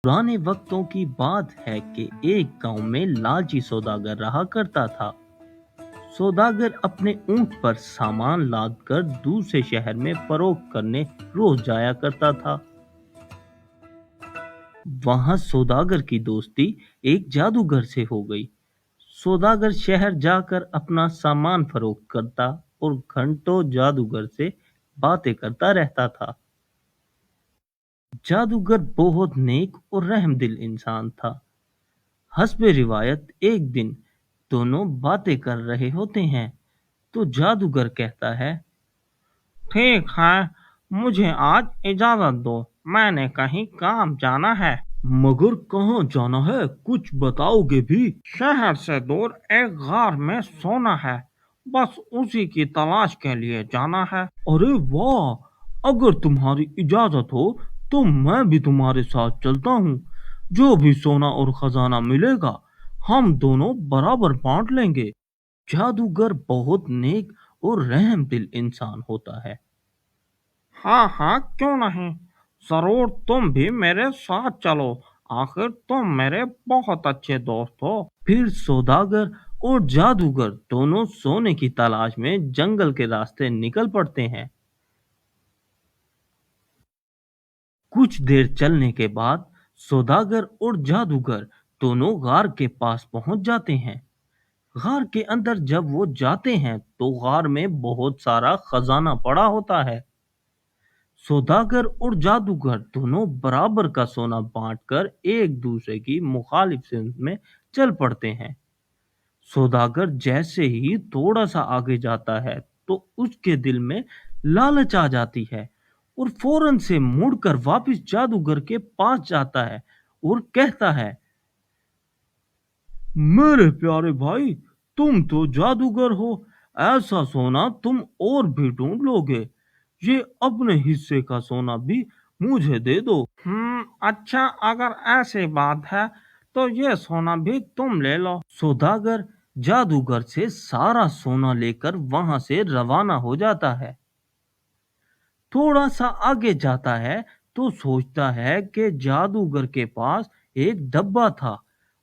पुराने वक्तों की बात है कि एक गांव में लालची सौदागर रहा करता था। सौदागर अपने ऊंट पर सामान लादकर दूसरे शहर में फरोख्त करने रोज जाया करता था। वहां सौदागर की दोस्ती एक जादूगर से हो गई। सौदागर शहर जाकर अपना सामान फरोख्त करता और घंटों जादूगर से बातें करता रहता था। जादूगर बहुत नेक और रहमदिल इंसान था। हस्बे रिवायत एक दिन दोनों बातें कर रहे होते हैं तो जादूगर कहता है, ठीक है, मुझे आज इजाजत दो, मैंने कहीं काम जाना है। मगर कहाँ जाना है, कुछ बताओगे भी? शहर से दूर एक गार में सोना है, बस उसी की तलाश के लिए जाना है। अरे वाह, अगर तुम्हारी इजाजत हो तो मैं भी तुम्हारे साथ चलता हूँ। जो भी सोना और खजाना मिलेगा हम दोनों बराबर बांट लेंगे। जादूगर बहुत नेक और रहमदिल इंसान होता है। हाँ हाँ, क्यों नहीं, जरूर, तुम भी मेरे साथ चलो, आखिर तुम मेरे बहुत अच्छे दोस्त हो। फिर सौदागर और जादूगर दोनों सोने की तलाश में जंगल के रास्ते निकल पड़ते हैं। कुछ देर चलने के बाद सौदागर और जादूगर दोनों गार के पास पहुंच जाते हैं। गार के अंदर जब वो जाते हैं तो गार में बहुत सारा खजाना पड़ा होता है। सौदागर और जादूगर दोनों बराबर का सोना बांटकर एक दूसरे की मुखालिफ सिमत में चल पड़ते हैं। सौदागर जैसे ही थोड़ा सा आगे जाता है तो उसके दिल में लालच आ जाती है और फौरन से मुड़कर वापस जादूगर के पास जाता है और कहता है, मेरे प्यारे भाई, तुम तो जादूगर हो, ऐसा सोना तुम और भी ढूंढ लोगे। ये अपने हिस्से का सोना भी मुझे दे दो। अच्छा, अगर ऐसी बात है तो ये सोना भी तुम ले लो। सौदागर जादूगर से सारा सोना लेकर वहां से रवाना हो जाता है। थोड़ा सा आगे जाता है तो सोचता है कि जादूगर के पास एक डब्बा था।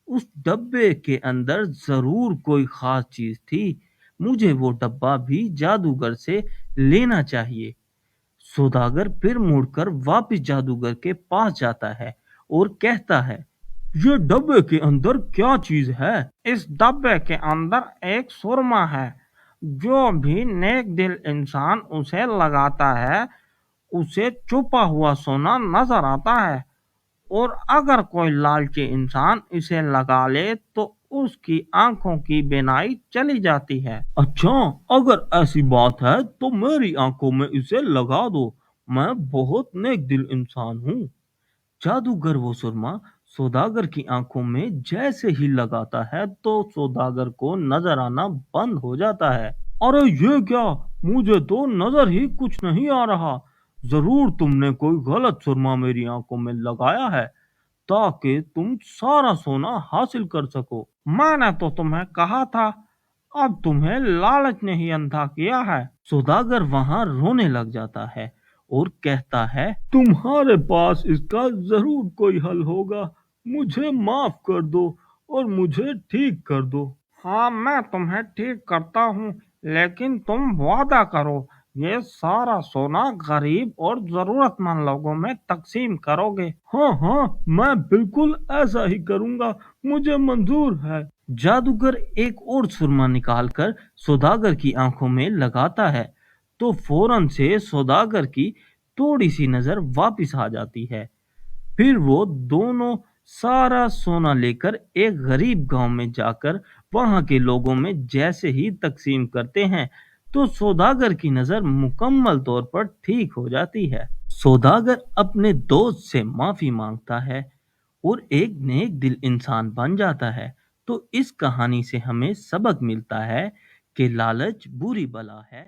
उस डब्बे के अंदर जरूर कोई खास चीज थी। मुझे वो डब्बा भी जादूगर से लेना चाहिए। सौदागर फिर मुड़कर वापस जादूगर के पास जाता है और कहता है, ये डब्बे के अंदर क्या चीज है? इस डब्बे के अंदर एक सुरमा है। जो भी नेक दिल इंसान उसे लगाता है उसे छुपा हुआ सोना नजर आता है, और अगर कोई लालची इंसान इसे लगा ले तो उसकी आंखों की बीनाई चली जाती है। अच्छा, अगर ऐसी बात है तो मेरी आंखों में इसे लगा दो, मैं बहुत नेक दिल इंसान हूँ। जादूगर वो सुरमा सौदागर की आंखों में जैसे ही लगाता है तो सौदागर को नजर आना बंद हो जाता है। अरे ये क्या, मुझे तो नजर ही कुछ नहीं आ रहा। जरूर तुमने कोई गलत सुरमा मेरी आंखों में लगाया है ताकि तुम सारा सोना हासिल कर सको। मैंने तो तुम्हें कहा था, अब तुम्हें लालच ने ही अंधा किया है। सौदागर वहां रोने लग जाता है और कहता है, तुम्हारे पास इसका जरूर कोई हल होगा। मुझे माफ कर दो और मुझे ठीक कर दो। हाँ, मैं तुम्हें ठीक करता हूँ, लेकिन तुम वादा करो ये सारा सोना गरीब और जरूरतमंद लोगों में तकसीम करोगे। हाँ हाँ, मैं बिल्कुल ऐसा ही करूंगा, मुझे मंजूर है। जादूगर एक और सुरमा निकालकर सौदागर की आंखों में लगाता है तो फौरन से सौदागर की थोड़ी सी नजर वापस आ जाती है। फिर वो दोनों सारा सोना लेकर एक गरीब गांव में जाकर वहां के लोगों में जैसे ही तकसीम करते हैं तो सौदागर की नजर मुकम्मल तौर पर ठीक हो जाती है। सौदागर अपने दोस्त से माफी मांगता है और एक नेक दिल इंसान बन जाता है। तो इस कहानी से हमें सबक मिलता है कि लालच बुरी बला है।